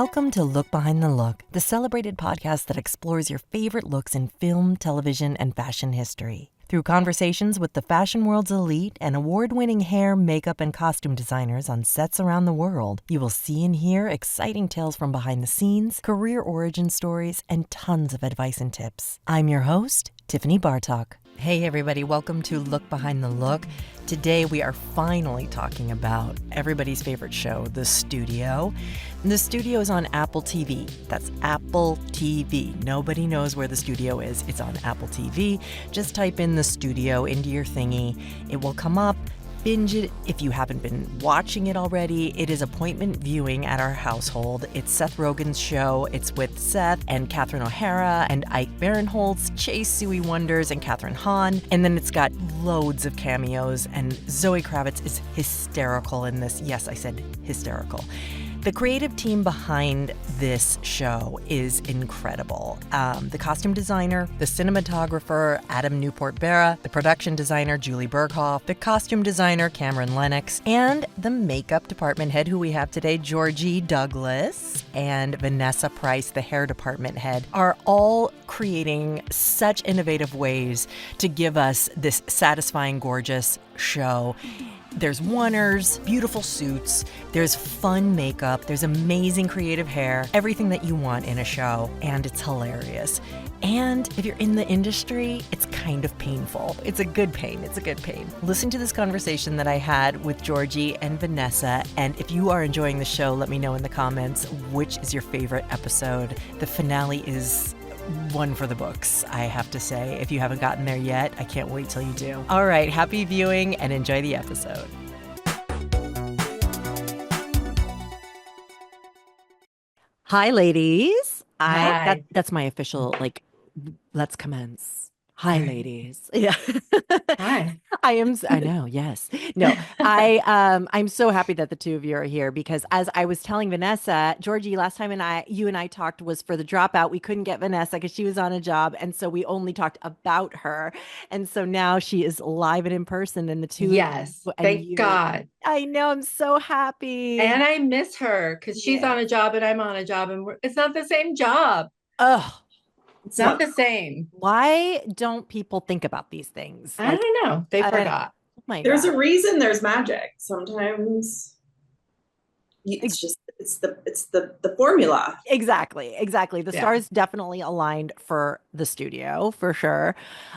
Welcome to Look Behind the Look, the celebrated podcast that explores your favorite looks in film, television, and fashion history. Through conversations with the fashion world's elite and award-winning hair, makeup, and costume designers on sets around the world, you will see and hear exciting tales from behind the scenes, career origin stories, and tons of advice and tips. I'm your host, Tiffany Bartok. Hey everybody, welcome to Look Behind the Look. Today we are finally talking about everybody's favorite show, The Studio. The Studio is on Apple TV. That's Apple TV. Nobody knows where The Studio is. It's on Apple TV. Just type in The Studio into your thingy. It will come up. Binge it if you haven't been watching it already. It is appointment viewing at our household. It's Seth Rogen's show. It's with Seth and Kathryn O'Hara and Ike Barinholtz, Chase Suey Wonders, and Kathryn Hahn. And then it's got loads of cameos, and Zoe Kravitz is hysterical in this. Yes, I said hysterical. The creative team behind this show is incredible. The costume designer, the cinematographer, Adam Newport-Berra, the production designer, Julie Berghoff, the costume designer, Cameron Lennox, and the makeup department head, who we have today, Jorgee Douglass, and Vanessa Price, the hair department head, are all creating such innovative ways to give us this satisfying, gorgeous show. There's oneers, beautiful suits, there's fun makeup, there's amazing creative hair, everything that you want in a show, and it's hilarious. And if you're in the industry, it's kind of painful. It's a good pain. It's a good pain. Listen to this conversation that I had with Jorgee and Vanessa, and if you are enjoying the show, let me know in the comments which is your favorite episode. The finale is one for the books, I have to say. If you haven't gotten there yet, I can't wait till you do. All right, happy viewing and enjoy the episode. Hi, ladies. Hi. That's my official, let's commence. Hi, ladies. Yeah. Hi. I know, yes. No, I'm so happy that the two of you are here because as I was telling Vanessa, Jorgee, last time you and I talked was for the Dropout. We couldn't get Vanessa because she was on a job. And so we only talked about her. And so now she is live and in person, and the two. Yes. Thank God. I know. I'm so happy. And I miss her because she's on a job and I'm on a job, and it's not the same job. Oh, it's not the same. Why don't people think about these things? I don't know. They forgot. There's a reason there's magic. Sometimes it's just it's the formula. Exactly. The stars definitely aligned for The Studio for sure.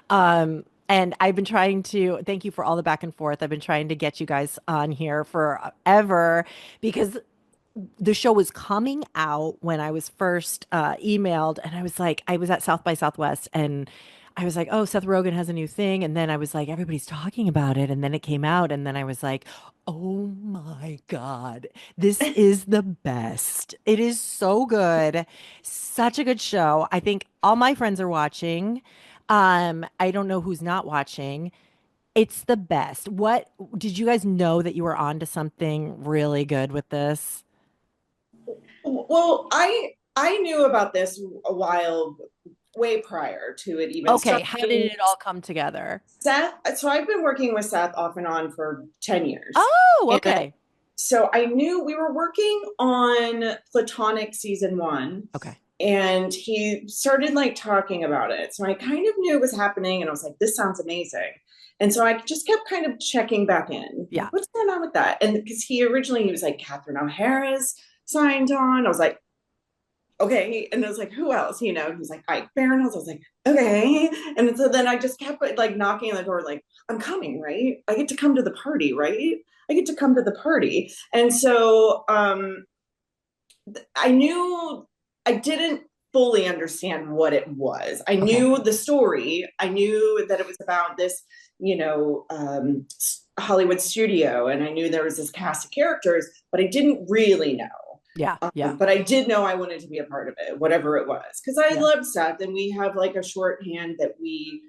And I've been trying to thank you for all the back and forth. I've been trying to get you guys on here forever because the show was coming out when I was first emailed, and I was at South by Southwest, and I was like, oh, Seth Rogen has a new thing. And then I was like, everybody's talking about it. And then it came out, and then I was like, oh my God, this is the best. It is so good. Such a good show. I think all my friends are watching. I don't know who's not watching. It's the best. What did you guys know that you were onto something really good with this? Well, I knew about this a while, way prior to it even. Okay, how did it all come together? Seth, so I've been working with Seth off and on for 10 years. Oh, okay. And so I knew we were working on Platonic season 1. Okay. And he started talking about it. So I kind of knew it was happening, and I was like, this sounds amazing. And so I just kept kind of checking back in. Yeah. What's going on with that? And because he was like, Kathryn O'Hara's signed on. I was like, okay. And I was like, who else? He's like, Ike Barinholtz. I was like, okay. And so then I just kept knocking on the door, I'm coming, right? I get to come to the party, right? I get to come to the party. And so I knew I didn't fully understand what it was. I knew the story. I knew that it was about this, Hollywood studio. And I knew there was this cast of characters, but I didn't really know. Yeah. But I did know I wanted to be a part of it, whatever it was. Because I love Seth, and we have a shorthand that we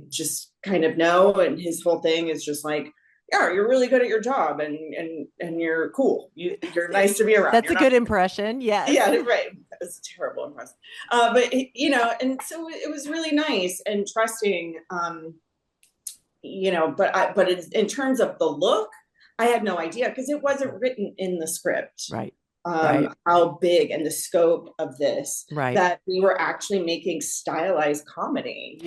just kind of know. And his whole thing is just yeah, you're really good at your job, and you're cool. You're nice to be around. That's a good impression. Yeah. Yeah, right. That was a terrible impression. But and so it was really nice and trusting. But in terms of the look, I had no idea because it wasn't written in the script. Right. how big and the scope of this, Right. that we were actually making stylized comedy.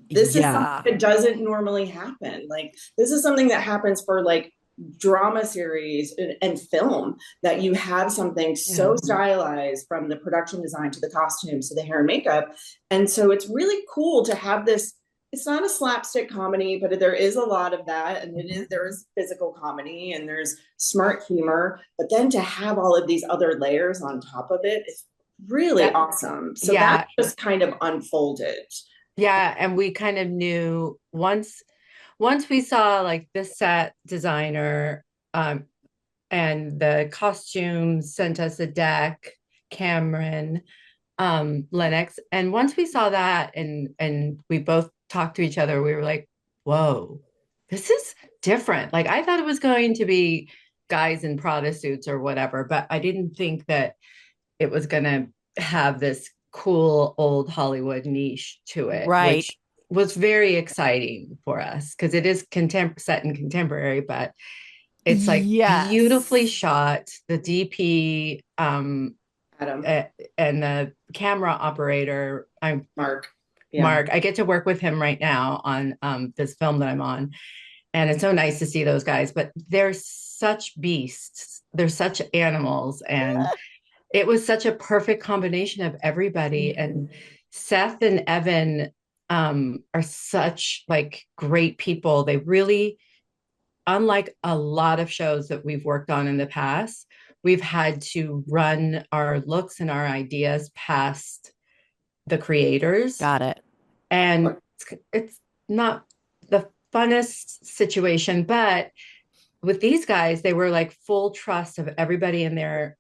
This is something that doesn't normally happen. Like, this is something that happens for like drama series and film, that you have something so stylized, from the production design to the costumes to the hair and makeup. And so it's really cool to have this. It's not a slapstick comedy, but there is a lot of that, and there is physical comedy and there's smart humor, but then to have all of these other layers on top of it is really awesome. So that just kind of unfolded. Yeah, and we kind of knew once we saw like the set designer and the costumes sent us a deck, Cameron, Lennox, and once we saw that and we both talked to each other, we were like, whoa, this is different. Like, I thought it was going to be guys in Prada suits or whatever, but I didn't think that it was going to have this cool old Hollywood niche to it, right, which was very exciting for us because it is set in contemporary, but it's like beautifully shot. The DP Adam and the camera operator, Mark. I get to work with him right now on this film that I'm on, and it's so nice to see those guys. But they're such beasts. They're such animals, and it was such a perfect combination of everybody. And Seth and Evan are such like great people. They really, unlike a lot of shows that we've worked on in the past, we've had to run our looks and our ideas past the creators. Got it. And it's not the funnest situation, but with these guys, they were like full trust of everybody in their,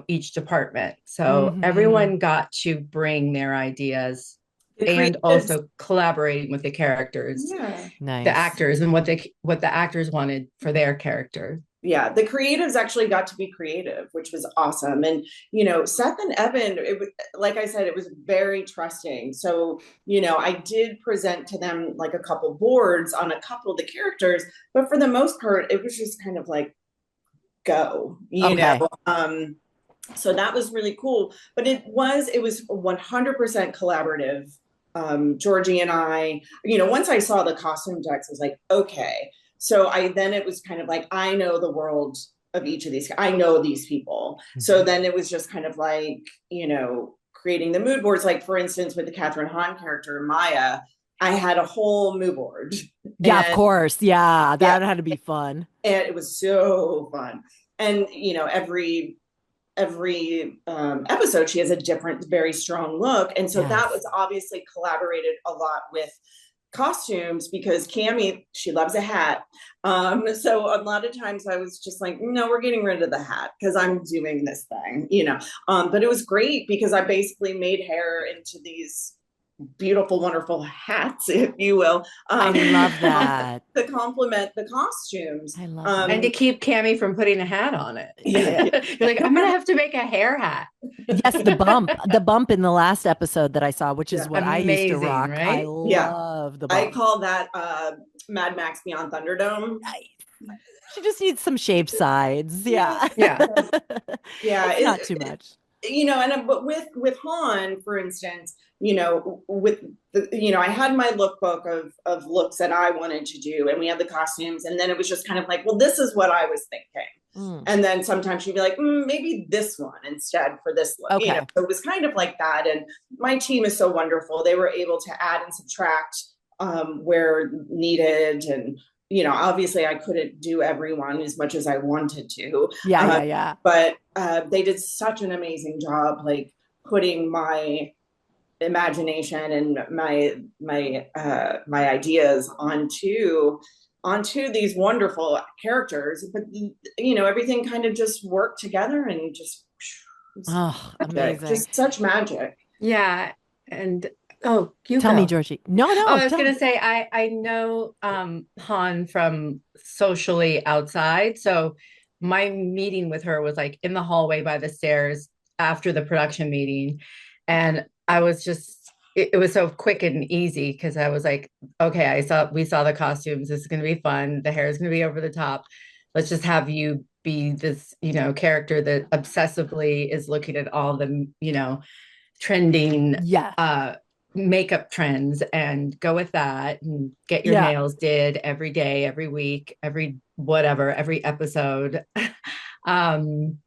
each department. So everyone got to bring their ideas and also collaborating with the characters, nice. the actors, and what the actors wanted for their character. Yeah, the creatives actually got to be creative, which was awesome. And, Seth and Evan, it was, like I said, it was very trusting. So, I did present to them like a couple boards on a couple of the characters, but for the most part, it was just kind of like, go, know. So that was really cool. But it was 100% collaborative. Jorgee and I, once I saw the costume decks, I was like, okay. So it was kind of like, I know the world of each of these. I know these people. So then it was just kind of like, creating the mood boards. Like, for instance, with the Kathryn Hahn character, Maya, I had a whole mood board. Yeah, of course. Yeah, that had to be fun. And it was so fun. And, every episode, she has a different, very strong look. And so that was obviously collaborated a lot with costumes, because Cammie, she loves a hat. So a lot of times I was just like, no, we're getting rid of the hat because I'm doing this thing, but it was great because I basically made hair into these beautiful, wonderful hats, if you will. I love that. To complement the costumes. I love that. And to keep Cammie from putting a hat on it. You're like, I'm going to have to make a hair hat. Yes, the bump in the last episode that I saw, which is what amazing, I used to rock. Right? I love the bump. I call that Mad Max Beyond Thunderdome. Nice. She just needs some shaved sides. Yeah. It's not too much. But with Hahn, for instance, with the, I had my lookbook of looks that I wanted to do, and we had the costumes, and then it was just kind of like, well, this is what I was thinking. And then sometimes she'd be like, maybe this one instead for this look. Okay. So it was kind of like that. And my team is so wonderful. They were able to add and subtract where needed. And, obviously I couldn't do everyone as much as I wanted to. Yeah. But they did such an amazing job, like putting my imagination and my ideas onto these wonderful characters. But everything kind of just worked together and just amazing. Just such magic. Yeah. And you tell me, Jorgee. No. I was going to say, I know Han from socially outside. So my meeting with her was like in the hallway by the stairs after the production meeting. And I was just, it was so quick and easy because I was like, okay, we saw the costumes. This is going to be fun. The hair is going to be over the top. Let's just have you be this, character that obsessively is looking at all the, trending Yeah. makeup trends and go with that and get your nails did every day, every week, every whatever, every episode. And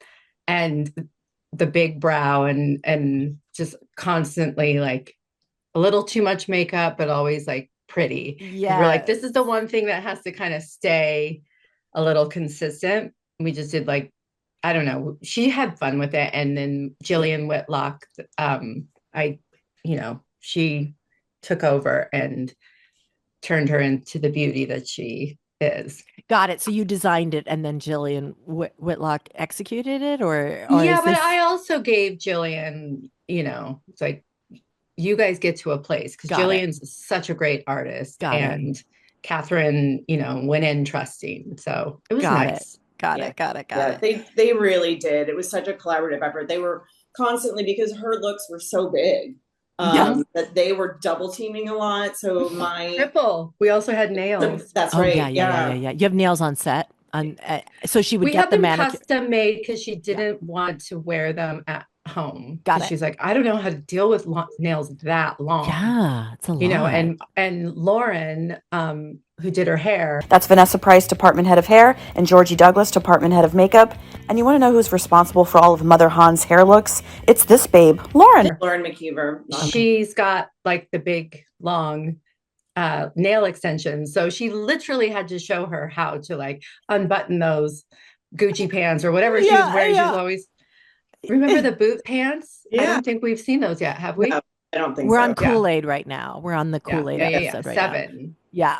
the big brow and just constantly like a little too much makeup, but always like pretty. Yeah. We're like, this is the one thing that has to kind of stay a little consistent. We just did like, I don't know. She had fun with it. And then Jillian Whitlock, she took over and turned her into the beauty that she is. Got it. So you designed it and then Jillian Whitlock executed it, or yeah, but I also gave Jillian, it's like, you guys get to a place because Jillian's such a great artist. And Kathryn, went in trusting. So it was nice. Got it. They really did. It was such a collaborative effort. They were constantly, because her looks were so big, that they were double teaming a lot. So triple. We also had nails. That's right. Yeah. You have nails on set. So she would get the manicure custom made because she didn't want to wear them at home. Got it. She's like, I don't know how to deal with nails that long. Yeah, it's a lot. And Lauren, who did her hair. That's Vanessa Price, department head of hair, and Jorgee Douglass, department head of makeup. And you want to know who's responsible for all of Mother Hahn's hair looks? It's this babe, Lauren McKeever. She's got like the big long nail extensions, so she literally had to show her how to like unbutton those Gucci pants or whatever she was wearing. She was always, remember the boot pants? I don't think we've seen those yet, have we? No, I don't think we're so. on Kool-Aid right now. We're on the Kool-Aid episode right 7 now.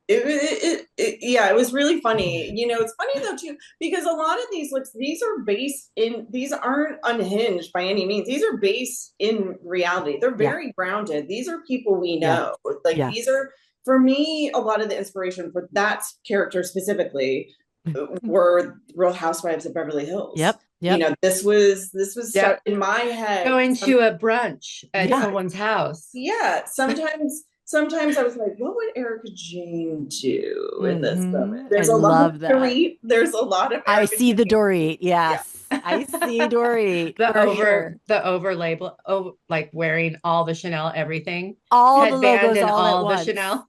It was really funny. It's funny though too, because a lot of these looks, these aren't unhinged by any means. These are based in reality. They're very grounded. These are people we know. These are, for me, a lot of the inspiration for that character specifically were Real Housewives of Beverly Hills. Yep. This was so in my head. Going to a brunch at someone's house. Yeah. Sometimes I was like, what would Erica Jane do in this moment? There's a lot of Dorit. There's a lot of I see the Dorit. Yes. Yeah. I see Dorit. The over label, like wearing all the Chanel everything. All the logos and all the Chanel.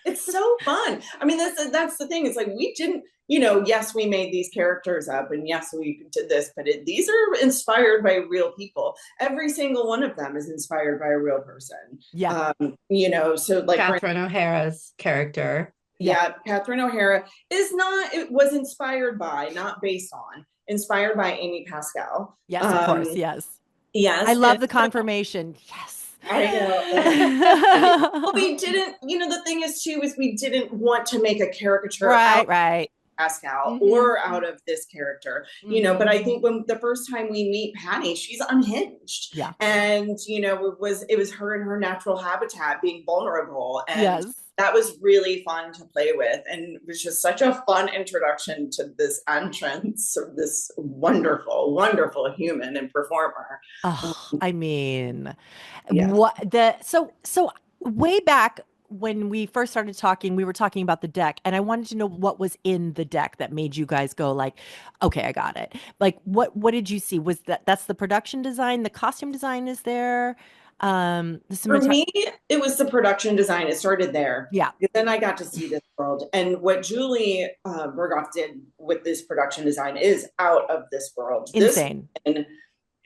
It's so fun. I mean, that's the thing. It's like we didn't, yes, we made these characters up and yes, we did this, but these are inspired by real people. Every single one of them is inspired by a real person. Yeah. So like Kathryn O'Hara's character. Yeah. Kathryn O'Hara it was inspired by, not based on, inspired by Amy Pascal. Yes, of course. Yes. Yes. I love the confirmation. Yes. I know. Well, we didn't, the thing is too, is we didn't want to make a caricature right. Pascal or out of this character, but I think when the first time we meet Patty, she's unhinged. Yeah. And, it was her in her natural habitat being vulnerable. And that was really fun to play with. And it was just such a fun introduction to this entrance of this wonderful, wonderful human and performer. Oh, I mean, so way back when we first started talking, we were talking about the deck, and I wanted to know what was in the deck that made you guys go like, okay, I got it. Like, what did you see? Was that's the production design, the costume design is there? For me, it was the production design. It started there. Yeah. Then I got to see this world. And what Julie Berghoff did with this production design is out of this world. Insane. And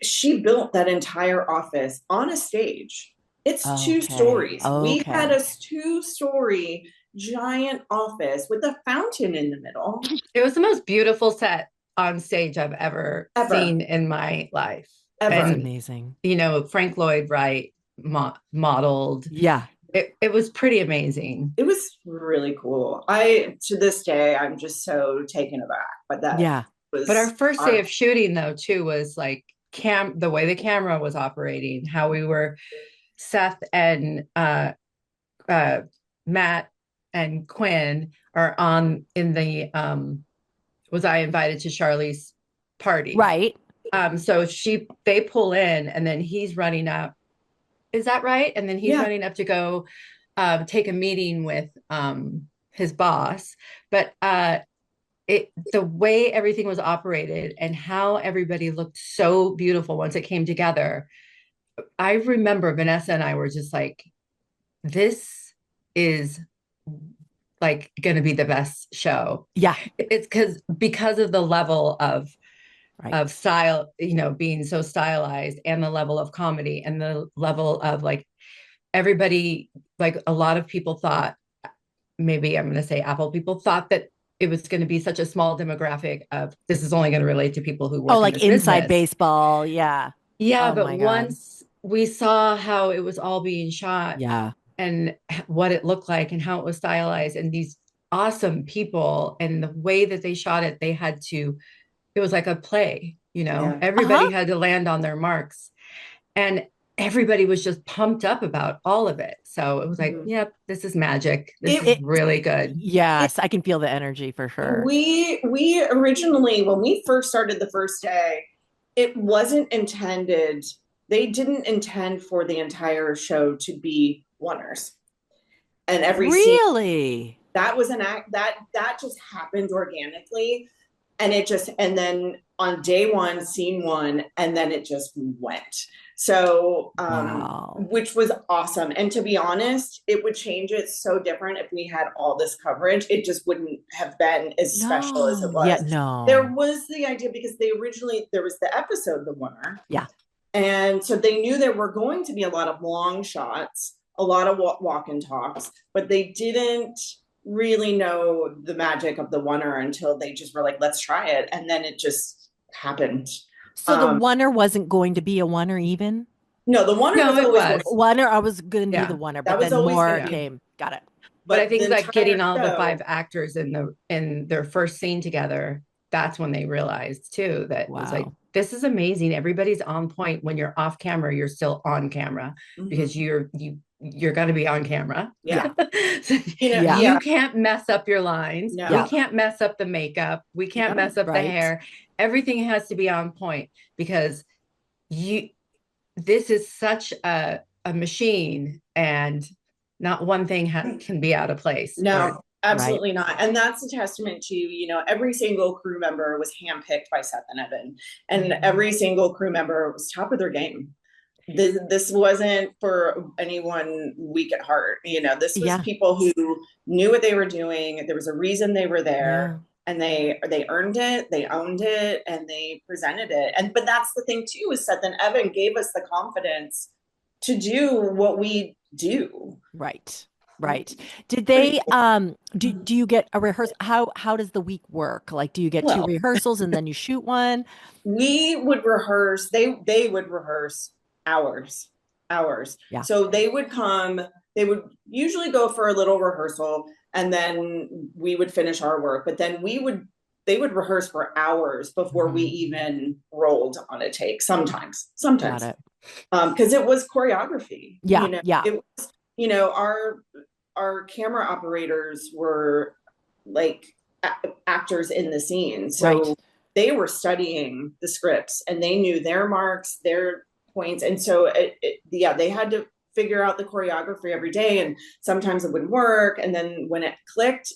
she built that entire office on a stage. It's 2 stories. We had a 2-story giant office with a fountain in the middle. It was the most beautiful set on stage I've ever seen in my life. That's amazing. Frank Lloyd Wright modeled. Yeah. It was pretty amazing. It was really cool. To this day, I'm just so taken aback by that. But our first day of shooting though, too, was like the way the camera was operating, how we were, Seth and Matt and Quinn are in the was I invited to Charlie's party. Right. So they pull in and then he's running up. Is that right? And then he's running up to go take a meeting with his boss, but the way everything was operated and how everybody looked so beautiful once it came together. I remember Vanessa and I were just like, this is like going to be the best show. Yeah. It's because of the level of Right. style, being so stylized, and the level of comedy, and the level of like everybody, like a lot of people thought, maybe I'm going to say Apple people thought that it was going to be such a small demographic of this is only going to relate to people who work Oh, in like this Inside business. Baseball. Yeah. Yeah, Oh but my God. once we saw how it was all being shot Yeah. and what it looked like and how it was stylized and these awesome people and the way that they shot it, it was like a play, Yeah. everybody had to land on their marks, and everybody was just pumped up about all of it. So it was like, yep, this is magic. This is really good. Yes, I can feel the energy for sure. We originally, when we first started the first day, it wasn't intended. They didn't intend for the entire show to be oneers. And every scene, that was an act that just happened organically. And then on day one, scene one, and then it just went. So, which was awesome. And to be honest, it would change it so different if we had all this coverage. It just wouldn't have been as special as it was. Yeah, no. There was the idea because there was the episode, The Winner. Yeah. And so they knew there were going to be a lot of long shots, a lot of walk and talks, but they didn't really know the magic of the oneer until they just were like, let's try it. And then it just happened. So the oneer wasn't going to be a oneer even? No, the oneer was always oneer. I was going to be the oneer, but then more came. Got it. But I think like getting all the 5 actors in their first scene together, that's when they realized too that it was like, this is amazing. Everybody's on point. When you're off camera, you're still on camera because you're going to be on camera. Yeah. So, you can't mess up your lines. No. We can't mess up the makeup. We can't mess up the hair. Everything has to be on point because this is such a machine, and not one thing can be out of place. No, absolutely not. And that's a testament to, every single crew member was handpicked by Seth and Evan, and every single crew member was top of their game. This wasn't for anyone weak at heart. This was people who knew what they were doing. There was a reason they were there, and they earned it, they owned it, and they presented it. But that's the thing too, is Seth and Evan gave us the confidence to do what we do. Right. Did they do you get a rehearsal? How does the week work? Like, do you get 2 rehearsals and then you shoot one? We would rehearse, they would rehearse hours. Yeah. So they would usually go for a little rehearsal, and then we would finish our work, but then they would rehearse for hours before we even rolled on a take. Sometimes Got it. Because it was choreography. It was, our camera operators were like actors in the scene, so they were studying the scripts and they knew their marks, their points, and so they had to figure out the choreography every day, and sometimes it wouldn't work, and then when it clicked,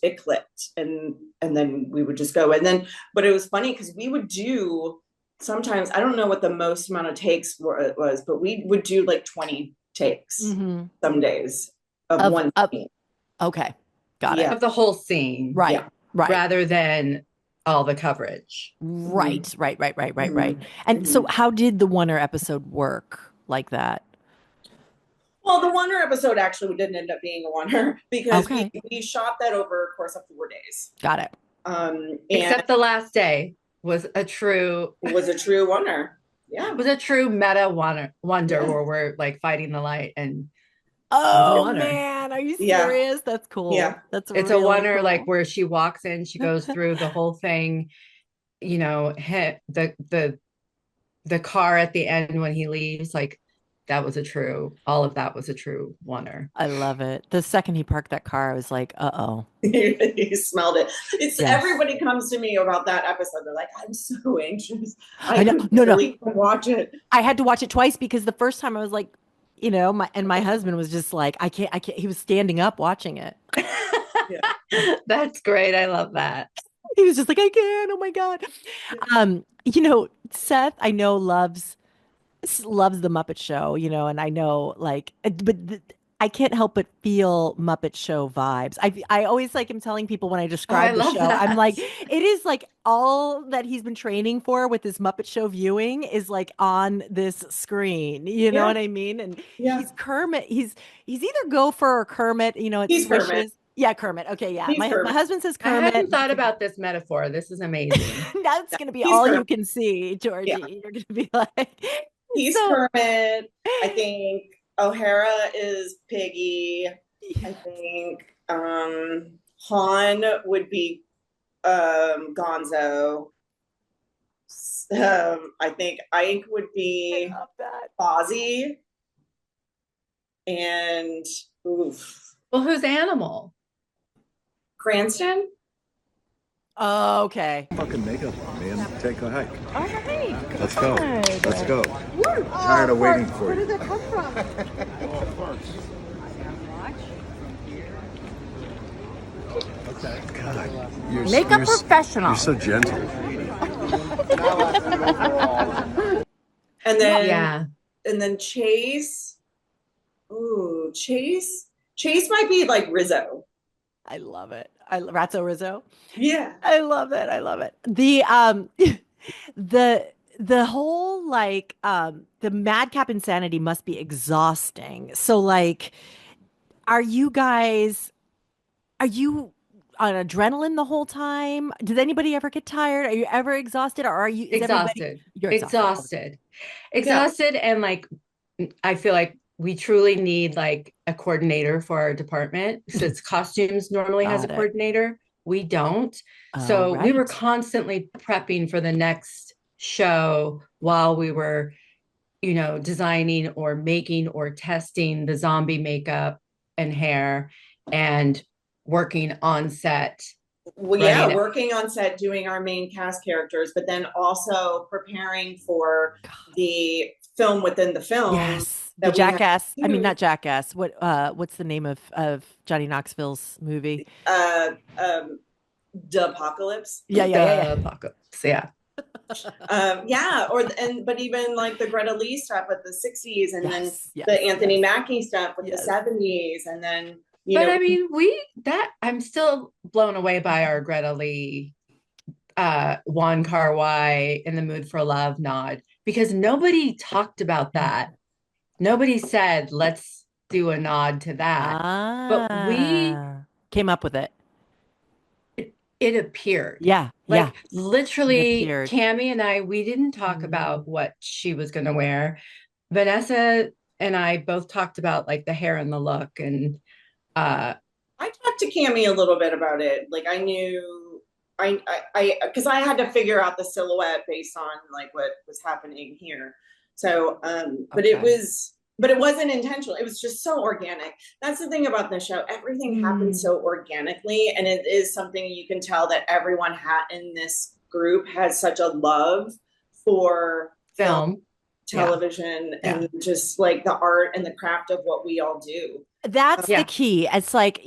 and then we would just go. And then, but it was funny because we would do, sometimes, I don't know what the most amount of takes was, but we would do like 20 takes some days of one scene. Okay, got it. Of the whole scene, right, rather than all the coverage. Right. And so how did the oneer episode work like that? Well, the oneer episode actually didn't end up being a oneer because we shot that over a course of 4 days. Got it. Except the last day was a true oneer. Yeah. It was a true meta wonder where we're like fighting the light and man, are you serious? That's cool. Yeah. It's really a oneer cool. Like where she walks in, she goes through the whole thing, hit the car at the end when he leaves, like all of that was a true oneer. I love it. The second he parked that car, I was like, uh-oh. He smelled it. Everybody comes to me about that episode. They're like, I'm so anxious. I know. No. Watch it. I had to watch it twice because the first time I was like, my husband was just like, I can't, he was standing up watching it. That's great. I love that. He was just like, I can't. Oh my God. Seth, I know loves the Muppet Show, and I know like, I can't help but feel Muppet Show vibes. I always like him telling people when I Oh, I describe the love show, I'm like, that. it is like all that he's been training for with this Muppet Show viewing is like on this screen. You know Yeah. what I mean? And Yeah. he's Kermit. He's either Gopher or Kermit. It He's switches. Kermit. Yeah, Kermit. Okay, yeah. He's My Kermit. husband says I Kermit. hadn't thought about this metaphor. This is amazing. That's gonna be He's all you Kermit. can see, Jorgee. Yeah. You're gonna be like, He's so Kermit. I think O'Hara is Piggy. I think Han would be Gonzo. I think Ike would I be love that. Fozzie. And oof, Well, who's Animal? Cranston. Oh, okay. Fucking makeup on, man. Take a hike. All right. Let's go. Good. Let's go. Tired of waiting for Where you. did that come from? God, you're Makeup you're, professional. You're so gentle. And then Yeah. and then Chase. Ooh, Chase. Chase might be like Rizzo. I love it. Ratso Rizzo. Yeah. I love it. I love it. The whole like the madcap insanity must be exhausting. So like, are you on adrenaline the whole time? Does anybody ever get tired? Are you ever exhausted, or are you Exhausted. You're Exhausted. And like, I feel like we truly need like a coordinator for our department. Since costumes normally has a Got it. coordinator, we don't. Oh, So we were right. constantly prepping for the next show while we were, designing or making or testing the zombie makeup and hair and working on set. Well, yeah, Right. working on set, doing our main cast characters, but then also preparing for the film within the film. Yes. The that we have Jackass. I mean, to- not Jackass. What's the name of Johnny Knoxville's movie? The Apocalypse. Yeah. The apocalypse. Yeah. But even like the Greta Lee stuff with the 60s, and then Yes, the Anthony yes. Mackie stuff with Yes. the 70s, and then I mean, I'm still blown away by our Greta Lee, Juan Kar-wai in the Mood for Love nod, because nobody talked about that. Nobody said, let's do a nod to that. But we came up with it. it appeared. Yeah. Like It literally, appeared. Cammie and I, we didn't talk about what she was going to wear. Vanessa and I both talked about like the hair and the look, and I talked to Cammie a little bit about it. Like I knew because I had to figure out the silhouette based on like what was happening here. So but Okay. it wasn't intentional. It was just so organic. That's the thing about the show. Everything happens so organically, and it is something you can tell that everyone in this group has such a love for film. television, and just like the art and the craft of what we all do. That's Yeah. the key. It's like,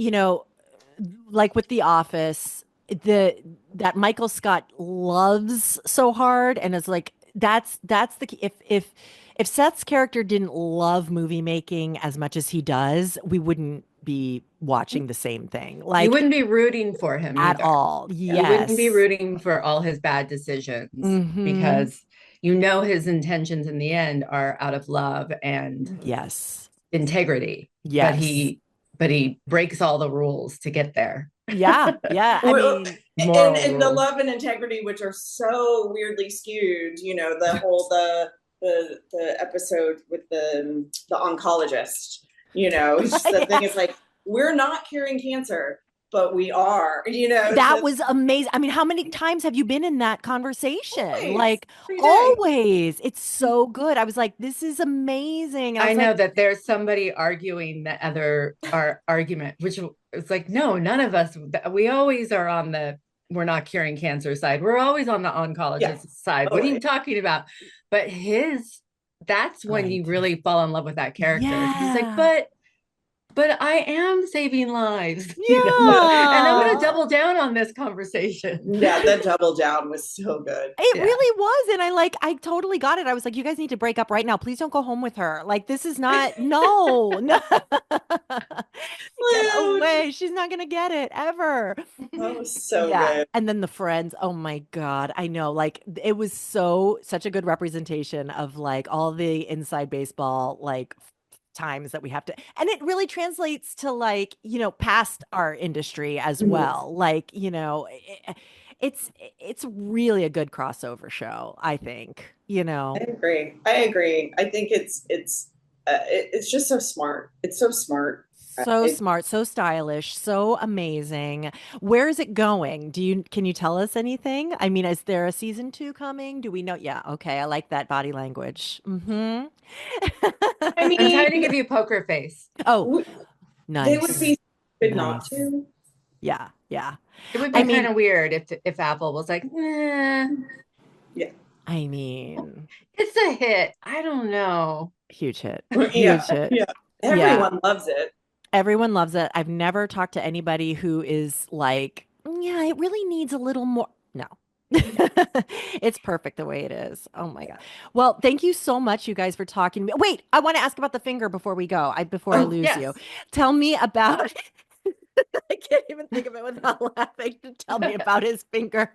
like with The Office, that Michael Scott loves so hard, and it's like that's the key. If Seth's character didn't love movie making as much as he does, we wouldn't be watching the same thing. Like You wouldn't be rooting for him at either. all. You Yes. wouldn't be rooting for all his bad decisions, Mhm. because his intentions in the end are out of love and Yes. integrity. Yes. But he breaks all the rules to get there. Yeah. Yeah. I Well, mean, Moral and the rules. love and integrity, which are so weirdly skewed, the whole the episode with the oncologist, it's the thing is like, we're not curing cancer, but we are, that was amazing. I mean, how many times have you been in that conversation? Always. Like Every day. always. It's so good. I was like, this is amazing. And I was know like, that there's somebody arguing the other argument, which is like, no, none of us, we always are on the we're not curing cancer side. We're always on the oncologist side. What are you talking about? But that's when you Right. really fall in love with that character. He's Yeah. like, but but I am saving lives, and I'm going to Yeah. double down on this conversation. Yeah, the double down was so good. It Yeah. really was. And I totally got it. I was like, you guys need to break up right now. Please don't go home with her. Like, this is not, no, no. Get away. She's not going to get it ever. That was so Yeah. good. And then the friends. Oh my God. I know. Like, it was such a good representation of like all the inside baseball, like, times that we have to, and it really translates to like, past our industry as well. Like, it's really a good crossover show, I think, I agree. I think it's just so smart. It's so smart. so smart, so stylish, so amazing. Where is it going? Can you tell us anything? I mean, is there a season 2 coming? Do we know? Yeah, okay. I like that body language. I I'm mean, trying to give you poker face. Oh, they would nice. be good not Nice. to. Yeah, yeah. It would I be mean- kind of weird if Apple was like, Yeah. I mean, it's a hit. I don't know. huge hit. Yeah. Huge hit. Yeah. Everyone loves it. Everyone loves it. I've never talked to anybody who is like, yeah, it really needs a little more. No. It's perfect the way it is. Oh my God. Well, thank you so much, you guys, for talking. Wait, I want to ask about the finger before we go. Before I lose yes. you. Tell me about I can't even think of it without laughing. Tell me about his finger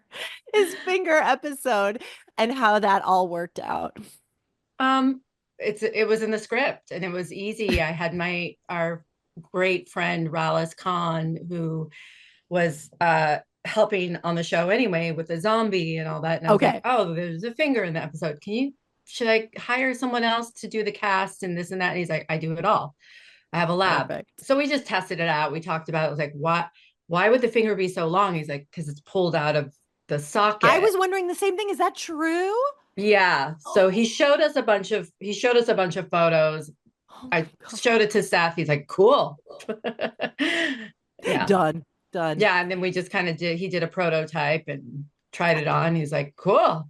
episode and how that all worked out. It was in the script and it was easy. I had our great friend Rallis Khan, who was helping on the show anyway with the zombie and all that. And I was like, oh, there's a finger in the episode. Should I hire someone else to do the cast and this and that? And he's like, I do it all. I have a lab. Perfect. So we just tested it out. We talked about it. I was like, why would the finger be so long? He's like, because it's pulled out of the socket. I was wondering the same thing. Is that true? Yeah. So he showed us a bunch of photos. I showed it to Seth. He's like, cool. Yeah. Done. Yeah. And then we just he did a prototype and tried it on. He's like, cool.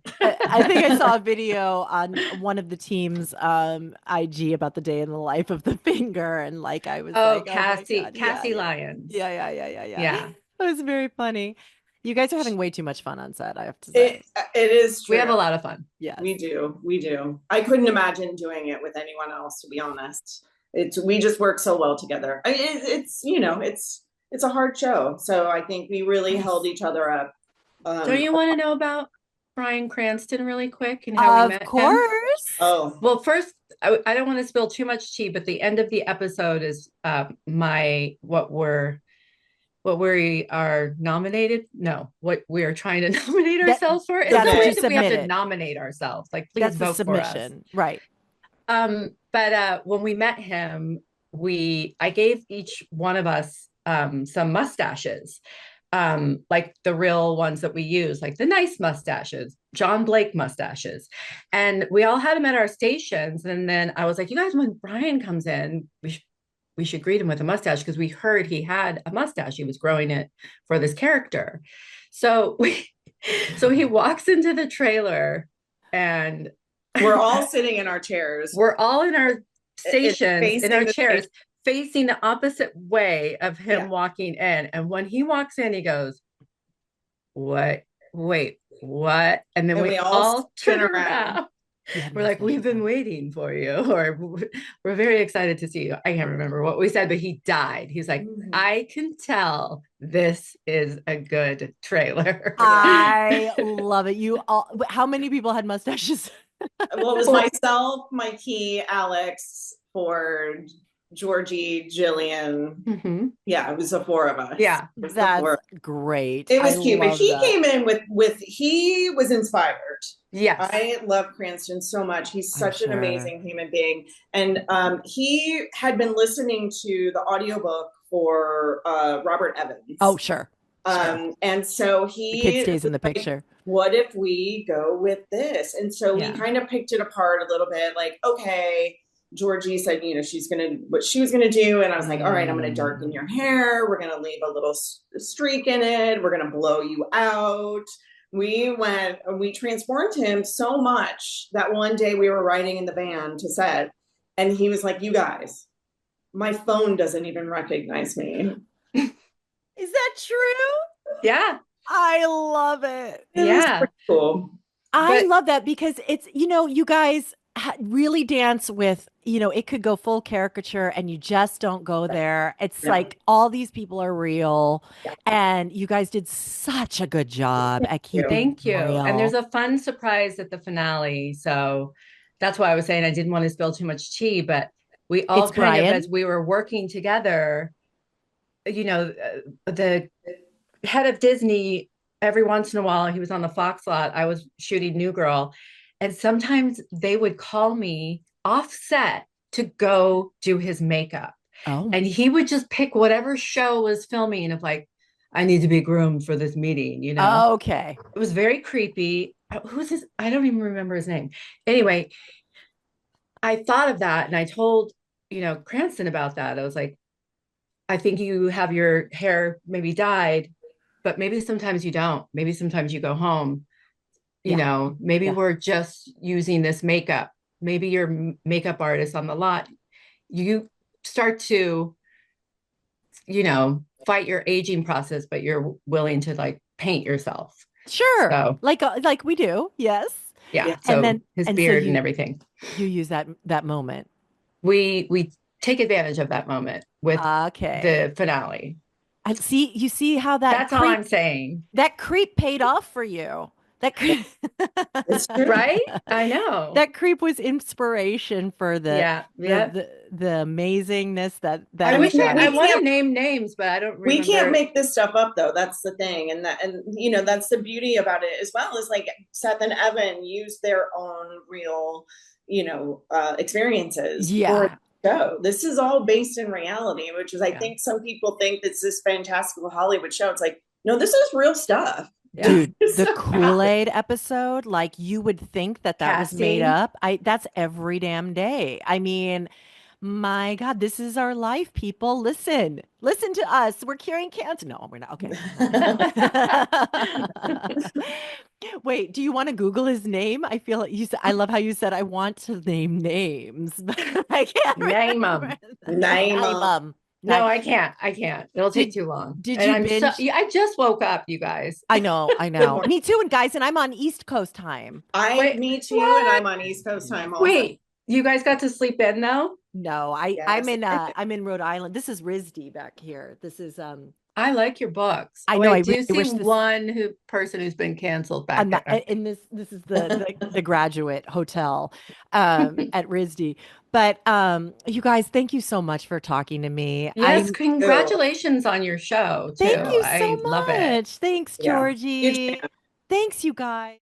I think I saw a video on one of the team's IG about the day in the life of the finger. And like, I was Cassie Lyons. Yeah. Yeah. It was very funny. You guys are having way too much fun on set, I have to say. It is true. We have a lot of fun. Yeah. We do. I couldn't imagine doing it with anyone else, to be honest. We just work so well together. It's a hard show. So I think we really held each other up. Don't you want to know about Bryan Cranston really quick and how we met him? Of course. Oh. Well, first, I don't want to spill too much tea, but the end of the episode is what we are nominated. No, what we are trying to nominate ourselves for. It's that's not what like you that we have to submitted. nominate ourselves. Like, please That's vote the submission. for us. Right. But when we met him, I gave each one of us some mustaches. Like the real ones that we use, like the nice mustaches, John Blake mustaches. And we all had them at our stations. And then I was like, you guys, when Bryan comes in, we should greet him with a mustache, because we heard he had a mustache. He was growing it for this character. So he walks into the trailer and we're all sitting in our chairs. We're all in our stations, in our chairs, stage. facing the opposite way of him walking in. And when he walks in, he goes, what? Wait, what? And then we all turn around. We're like, we've been waiting for you, or we're very excited to see you. I can't remember what we said, but he died. He's like, I can tell this is a good trailer. I love it. How many people had mustaches? Well, it was myself, Mikey, Alex, Ford, Jorgee, Jillian. Mm-hmm. Yeah, it was the four of us. Yeah, that's great. It was cute, but he came in he was inspired. Yes. I love Cranston so much. He's such an amazing human being. And he had been listening to the audiobook for Robert Evans. Oh, sure. And so the kid stays in the picture. What if we go with this? And so we kind of picked it apart a little bit, like, okay, Jorgee said, what she was gonna do. And I was like, all right, I'm gonna darken your hair. We're gonna leave a little streak in it. We're gonna blow you out. We transformed him so much that one day we were riding in the van to set, and he was like, you guys, my phone doesn't even recognize me. Is that true? Yeah. I love it. Yeah. Pretty cool. I But- love that because it's, you guys really dance with, it could go full caricature and you just don't go there. It's Yeah. like all these people are real and you guys did such a good job at keeping Thank you. it real. And there's a fun surprise at the finale. So that's why I was saying I didn't want to spill too much tea, but we all It's kind Bryan. of, as we were working together, the head of Disney, every once in a while, he was on the Fox lot. I was shooting New Girl. And sometimes they would call me off set to go do his makeup. Oh. And he would just pick whatever show was filming and like, I need to be groomed for this meeting, Okay. It was very creepy. Who's his? I don't even remember his name. Anyway, I thought of that and I told, Cranston about that. I was like, I think you have your hair maybe dyed, but maybe sometimes you don't. Maybe sometimes you go home. Maybe we're just using this makeup. Maybe you're makeup artist on the lot. You start to, fight your aging process, but you're willing to like paint yourself. Sure. So, like we do. Yes. yeah. And So then his so beard you- and everything. You use that moment. We take advantage of that moment with Okay. the finale. And you see how That's all I'm saying. that creep paid off for you. That creep, Right? I know. that creep was inspiration for the amazingness that I is wish done. I We want to can't- name names, but I don't remember. We can't make this stuff up though. That's the thing. And that's the beauty about it as well, is like Seth and Evan use their own real, experiences for the show. This is all based in reality, which is, I think some people think it's this fantastical Hollywood show. It's like, no, this is real stuff. Dude, the Kool-Aid episode, like you would think that was made up. That's every damn day. I mean, my God, this is our life, people. Listen to us. We're curing cancer. No, we're not. Okay. Wait, do you want to Google his name? I feel like I love how you said, I want to name names, but I can't Name 'em. remember. Name 'em. No, I can't. It'll take too long. Did And you binge? I just woke up, you guys. I know. Me too. And guys, and I'm on East Coast time. Me too, and I'm on East Coast time also. Wait, you guys got to sleep in though? No, Yes. I'm in Rhode Island. This is RISD back here. This is I like your books. I know, I do really see wish this- one person who's been canceled back I'm not, there. and this is the Graduate Hotel at RISD. But you guys, thank you so much for talking to me. Yes, congratulations on your show too. Thank you so I much. love it. Thanks, Yeah. Georgie. Thanks, you guys.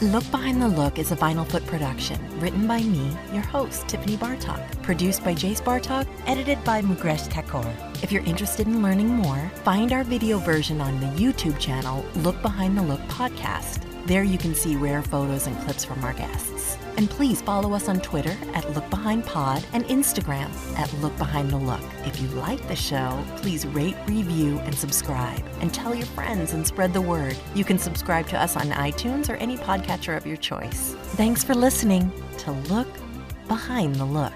Look Behind the Look is a Vinyl Foot production, written by me, your host, Tiffany Bartok, produced by Jace Bartok, edited by Mugresh Thakor. If you're interested in learning more, find our video version on the YouTube channel, Look Behind the Look Podcast. There you can see rare photos and clips from our guests. And please follow us on Twitter at LookBehindPod and Instagram at LookBehindTheLook. If you like the show, please rate, review, and subscribe. And tell your friends and spread the word. You can subscribe to us on iTunes or any podcatcher of your choice. Thanks for listening to Look Behind the Look.